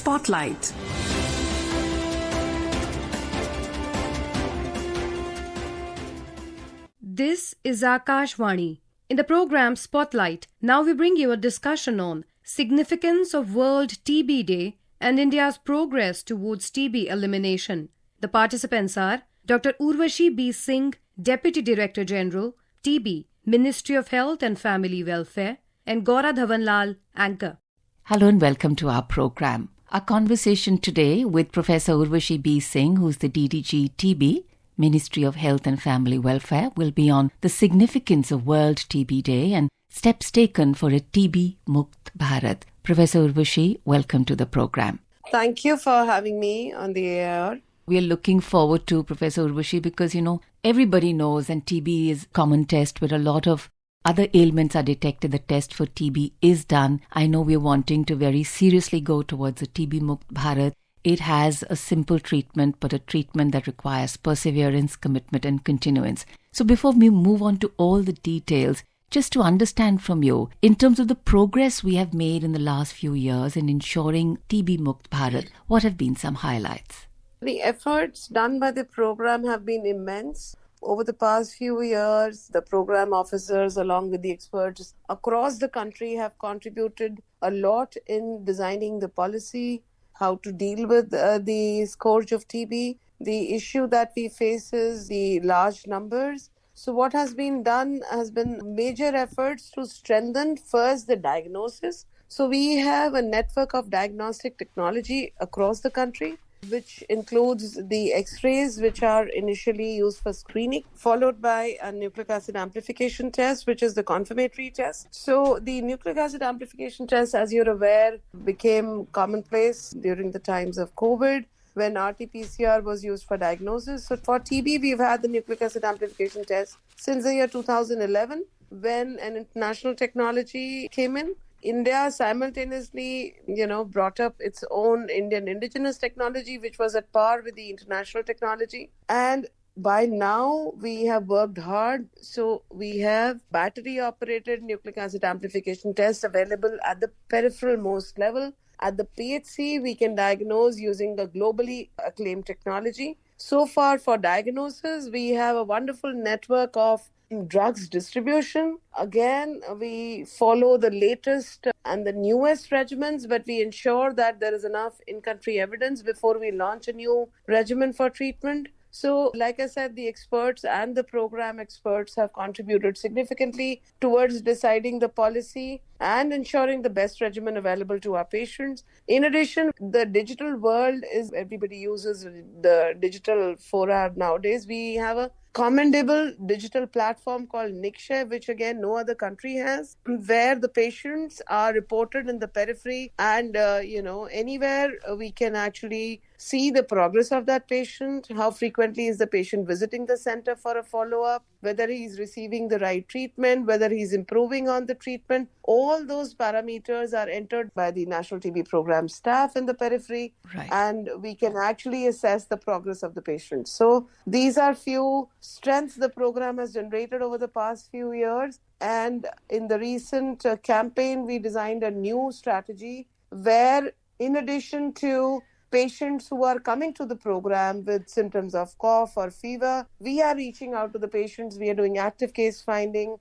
Spotlight. This is Akashvani. In the program Spotlight, now we bring you a discussion on significance of World TB Day and India's progress towards TB elimination. The participants are Dr. Urvashi B. Singh, Deputy Director General, TB, Ministry of Health and Family Welfare, and Gaura Dhawanlal, Anchor. Hello and welcome to our program. Our conversation today with Professor Urvashi B. Singh, who's the DDG TB, Ministry of Health and Family Welfare, will be on the significance of World TB Day and steps taken for a TB Mukt Bharat. Professor Urvashi, welcome to the program. Thank you for having me on the air. We are looking forward to Professor Urvashi because, everybody knows and TB is a common test where a lot of other ailments are detected. The test for TB is done. I know we're wanting to very seriously go towards a TB Mukt Bharat. It has a simple treatment, but a treatment that requires perseverance, commitment, and continuance. So before we move on to all the details, just to understand from you, in terms of the progress we have made in the last few years in ensuring TB Mukt Bharat, what have been some highlights? The efforts done by the program have been immense. Over the past few years, the program officers, along with the experts across the country, have contributed a lot in designing the policy, how to deal with the scourge of TB. The issue that we face is the large numbers. So what has been done has been major efforts to strengthen first the diagnosis. So we have a network of diagnostic technology across the country, which includes the X-rays, which are initially used for screening, followed by a nucleic acid amplification test, which is the confirmatory test. So the nucleic acid amplification test, as you're aware, became commonplace during the times of COVID, when RT-PCR was used for diagnosis. So for TB, we've had the nucleic acid amplification test since the year 2011, when an international technology came in. India simultaneously, brought up its own Indian indigenous technology, which was at par with the international technology. And by now, we have worked hard. So we have battery-operated nucleic acid amplification tests available at the peripheral most level. At the PHC, we can diagnose using a globally acclaimed technology. So far, for diagnosis, we have a wonderful network of drugs distribution. Again, we follow the latest and the newest regimens, but we ensure that there is enough in-country evidence before we launch a new regimen for treatment. So, like I said, the experts and the program experts have contributed significantly towards deciding the policy and ensuring the best regimen available to our patients. In addition, the digital world is, everybody uses the digital fora nowadays. We have a commendable digital platform called Nikshay, which again no other country has, where the patients are reported in the periphery and anywhere we can actually see the progress of that patient, how frequently is the patient visiting the center for a follow-up, whether he's receiving the right treatment, whether he's improving on the treatment. All those parameters are entered by the National TB Program staff in the periphery, Right. And we can actually assess the progress of the patient. So these are few strengths the program has generated over the past few years. And in the recent campaign, we designed a new strategy where, in addition to patients who are coming to the program with symptoms of cough or fever, we are reaching out to the patients. We are doing active case finding.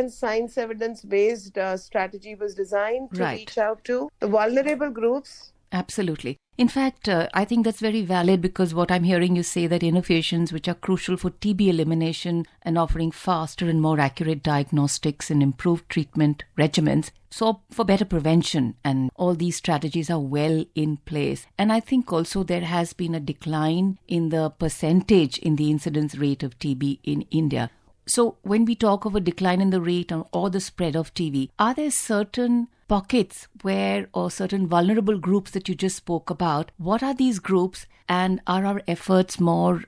Science evidence-based strategy was designed to Right. reach out to the vulnerable groups. Absolutely. In fact, I think that's very valid because what I'm hearing you say that innovations which are crucial for TB elimination and offering faster and more accurate diagnostics and improved treatment regimens, so for better prevention, and all these strategies are well in place. And I think also there has been a decline in the percentage in the incidence rate of TB in India. So when we talk of a decline in the rate or the spread of TB, are there certain pockets or certain vulnerable groups that you just spoke about? What are these groups, and are our efforts more,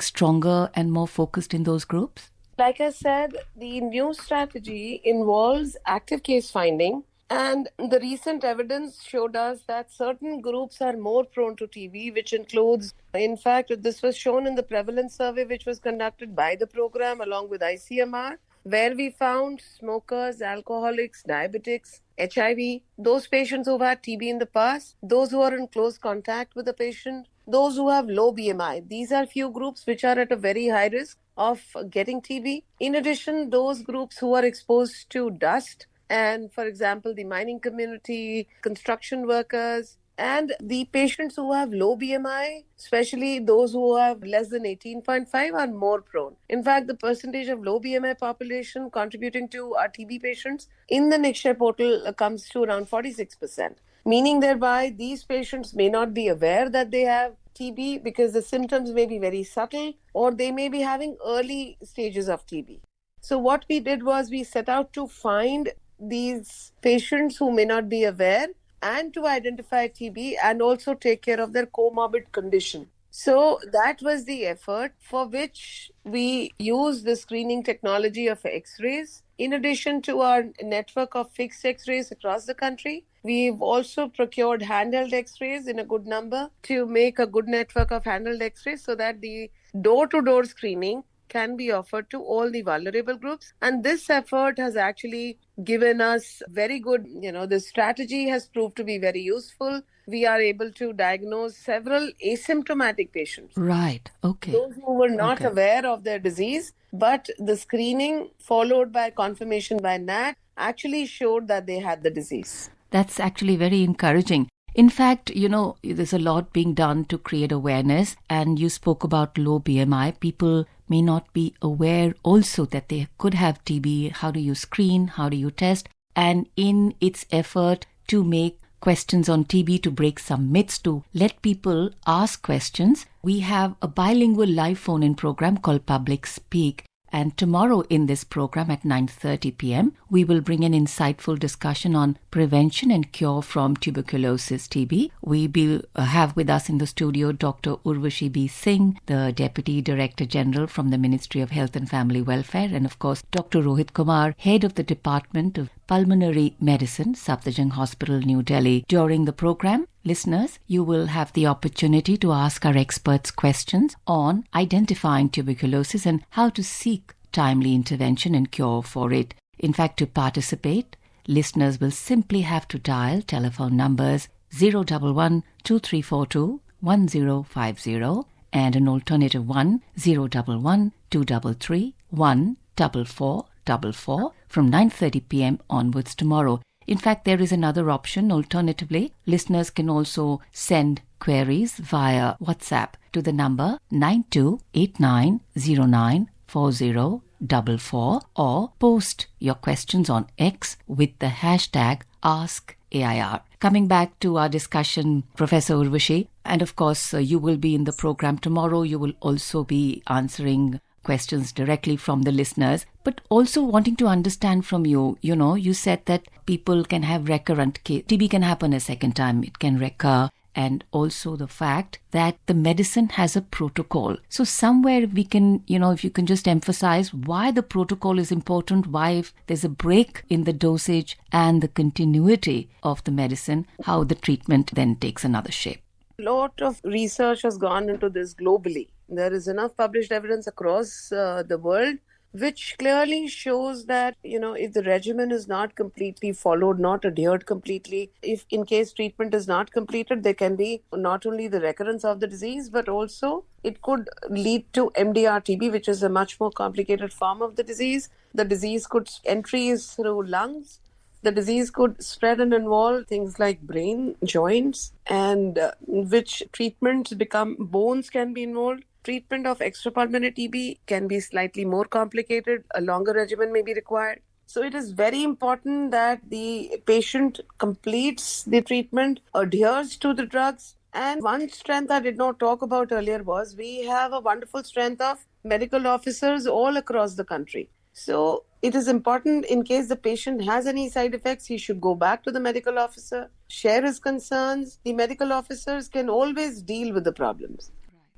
stronger and more focused in those groups? Like I said, the new strategy involves active case finding. And the recent evidence showed us that certain groups are more prone to TB, which includes, in fact, this was shown in the prevalence survey, which was conducted by the program along with ICMR, where we found smokers, alcoholics, diabetics, HIV, those patients who've had TB in the past, those who are in close contact with the patient, those who have low BMI. These are few groups which are at a very high risk of getting TB. In addition, those groups who are exposed to dust, and for example, the mining community, construction workers, and the patients who have low BMI, especially those who have less than 18.5, are more prone. In fact, the percentage of low BMI population contributing to our TB patients in the NextShare portal comes to around 46%, meaning thereby these patients may not be aware that they have TB because the symptoms may be very subtle, or they may be having early stages of TB. So what we did was we set out to find these patients who may not be aware and to identify TB and also take care of their comorbid condition. So that was the effort, for which we use the screening technology of X-rays. In addition to our network of fixed X-rays across the country, we've also procured handheld X-rays in a good number to make a good network of handheld X-rays so that the door-to-door screening can be offered to all the vulnerable groups. And this effort has actually given us very good, the strategy has proved to be very useful. We are able to diagnose several asymptomatic patients. Right. Okay. Those who were not aware of their disease, but the screening followed by confirmation by NAT actually showed that they had the disease. That's actually very encouraging. In fact, there's a lot being done to create awareness, and you spoke about low BMI. People may not be aware also that they could have TB. How do you screen? How do you test? And in its effort to make questions on TB, to break some myths, to let people ask questions, we have a bilingual live phone-in program called Public Speak. And tomorrow in this program at 9:30 p.m., we will bring an insightful discussion on prevention and cure from tuberculosis TB. We will have with us in the studio Dr. Urvashi B. Singh, the Deputy Director General from the Ministry of Health and Family Welfare, and of course Dr. Rohit Kumar, Head of the Department of Pulmonary Medicine, Safdarjung Hospital, New Delhi. During the program, listeners, you will have the opportunity to ask our experts questions on identifying tuberculosis and how to seek timely intervention and cure for it. In fact, to participate, listeners will simply have to dial telephone numbers 011 2342 1050 and an alternative one 011 233 14444 from 9:30 p.m. onwards tomorrow. In fact, there is another option. Alternatively, listeners can also send queries via WhatsApp to the number 9289094044 or post your questions on X with the hashtag AskAIR. Coming back to our discussion, Professor Urvashi, and of course, you will be in the program tomorrow. You will also be answering questions directly from the listeners, but also wanting to understand from you, you said that people can have recurrent TB can happen a second time, it can recur, and also the fact that the medicine has a protocol. So somewhere we can, if you can just emphasize why the protocol is important, why if there's a break in the dosage and the continuity of the medicine, how the treatment then takes another shape. A lot of research has gone into this globally. There is enough published evidence across the world which clearly shows that, if the regimen is not completely followed, not adhered completely, if in case treatment is not completed, there can be not only the recurrence of the disease, but also it could lead to MDR-TB, which is a much more complicated form of the disease. The disease could entry is through lungs. The disease could spread and involve things like brain, joints, and which treatments become bones can be involved. Treatment of extrapulmonary TB can be slightly more complicated. A longer regimen may be required. So it is very important that the patient completes the treatment, adheres to the drugs. And one strength I did not talk about earlier was we have a wonderful strength of medical officers all across the country. So it is important in case the patient has any side effects, he should go back to the medical officer, share his concerns. The medical officers can always deal with the problems.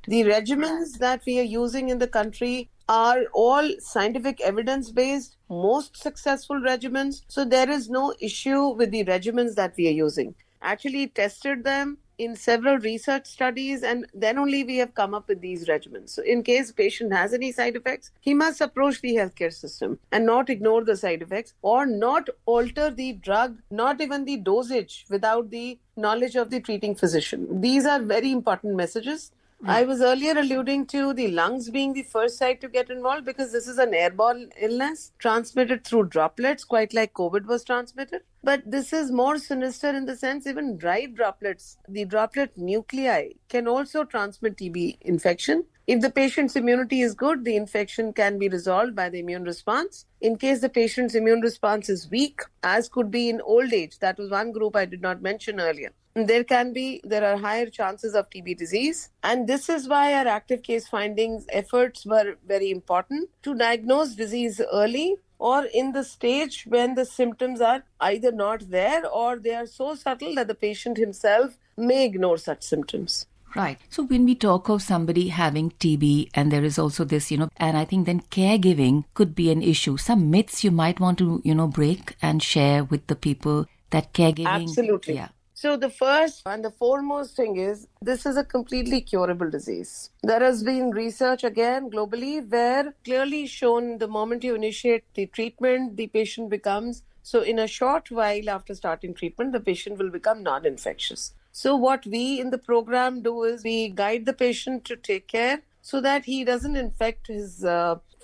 The regimens that we are using in the country are all scientific evidence-based, most successful regimens. So there is no issue with the regimens that we are using. Actually tested them in several research studies, and then only we have come up with these regimens. So in case patient has any side effects, he must approach the healthcare system and not ignore the side effects or not alter the drug, not even the dosage, without the knowledge of the treating physician. These are very important messages. I was earlier alluding to the lungs being the first site to get involved because this is an airborne illness transmitted through droplets, quite like COVID was transmitted. But this is more sinister in the sense even dry droplets, the droplet nuclei, can also transmit TB infection. If the patient's immunity is good, the infection can be resolved by the immune response. In case the patient's immune response is weak, as could be in old age, that was one group I did not mention earlier, there are higher chances of TB disease. And this is why our active case findings efforts were very important to diagnose disease early or in the stage when the symptoms are either not there or they are so subtle that the patient himself may ignore such symptoms. Right. So when we talk of somebody having TB, and there is also this, and I think then caregiving could be an issue. Some myths you might want to, break and share with the people that caregiving. Absolutely. Yeah. So the first and the foremost thing is this is a completely curable disease. There has been research again globally where clearly shown the moment you initiate the treatment, the patient becomes, so in a short while after starting treatment, the patient will become non-infectious. So what we in the program do is we guide the patient to take care so that he doesn't infect his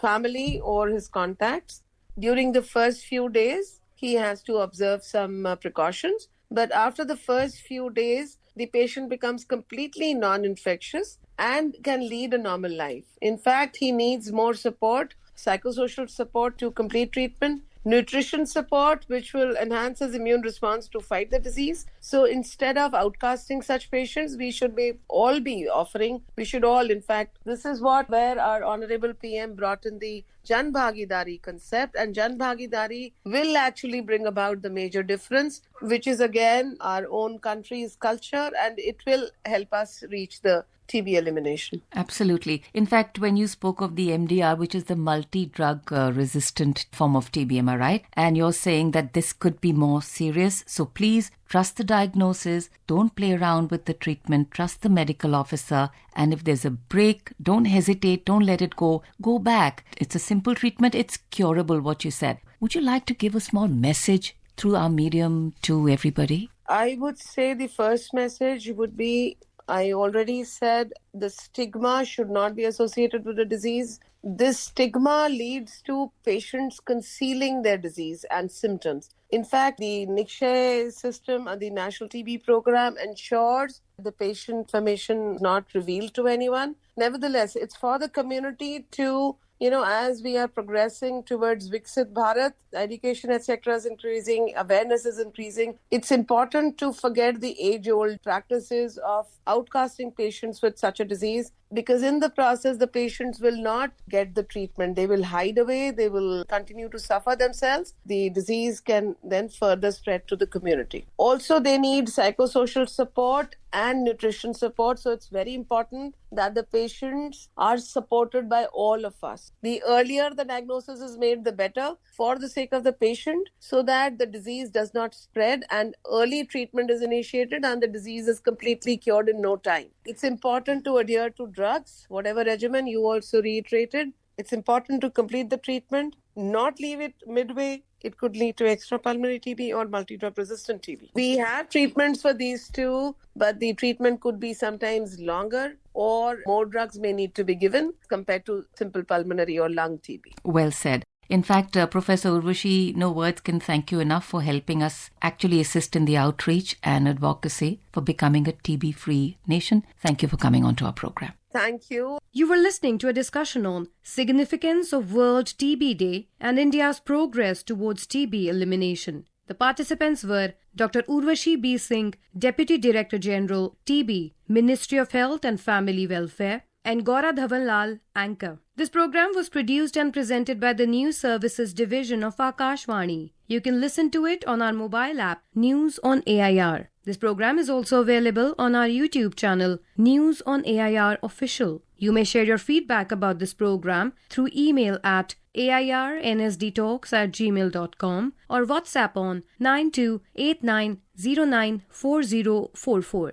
family or his contacts. During the first few days, he has to observe some precautions. But after the first few days, the patient becomes completely non-infectious and can lead a normal life. In fact, he needs more support, psychosocial support to complete treatment, nutrition support, which will enhance his immune response to fight the disease. So instead of outcasting such patients, we should all be offering, in fact, this is where our Honorable PM brought in the Jan Bhagidari concept, and Jan Bhagidari will actually bring about the major difference, which is again our own country's culture, and it will help us reach the TB elimination. Absolutely. In fact, when you spoke of the MDR, which is the multi-drug resistant form of TB, am I right? And you're saying that this could be more serious. So please trust the diagnosis. Don't play around with the treatment. Trust the medical officer. And if there's a break, don't hesitate. Don't let it go. Go back. It's a simple treatment. It's curable, what you said. Would you like to give a small message through our medium to everybody? I would say the first message would be, I already said the stigma should not be associated with the disease. This stigma leads to patients concealing their disease and symptoms. In fact, the NICSHE system and the National TB Program ensures the patient information not revealed to anyone. Nevertheless, it's for the community to, as we are progressing towards Viksit Bharat, education, etc. is increasing, awareness is increasing. It's important to forget the age-old practices of outcasting patients with such a disease, because in the process, the patients will not get the treatment. They will hide away. They will continue to suffer themselves. The disease can then further spread to the community. Also, they need psychosocial support and nutrition support. So it's very important that the patients are supported by all of us. The earlier the diagnosis is made, the better for the sake of the patient, so that the disease does not spread and early treatment is initiated and the disease is completely cured in no time. It's important to adhere to drugs, whatever regimen you also reiterated. It's important to complete the treatment, not leave it midway. It could lead to extrapulmonary TB or multi-drug resistant TB. We have treatments for these two, but the treatment could be sometimes longer or more drugs may need to be given compared to simple pulmonary or lung TB. Well said. In fact, Professor Urvashi, no words can thank you enough for helping us actually assist in the outreach and advocacy for becoming a TB-free nation. Thank you for coming on to our program. Thank you. You were listening to a discussion on significance of World TB Day and India's progress towards TB elimination. The participants were Dr. Urvashi B. Singh, Deputy Director General, TB, Ministry of Health and Family Welfare, and Gaura Dhawanlal, anchor. This program was produced and presented by the News Services Division of Akashvani. You can listen to it on our mobile app, News on AIR. This program is also available on our YouTube channel, News on AIR Official. You may share your feedback about this program through email at airnsdtalks@gmail.com or WhatsApp on 9289094044.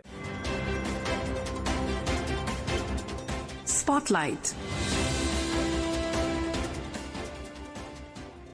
Spotlight.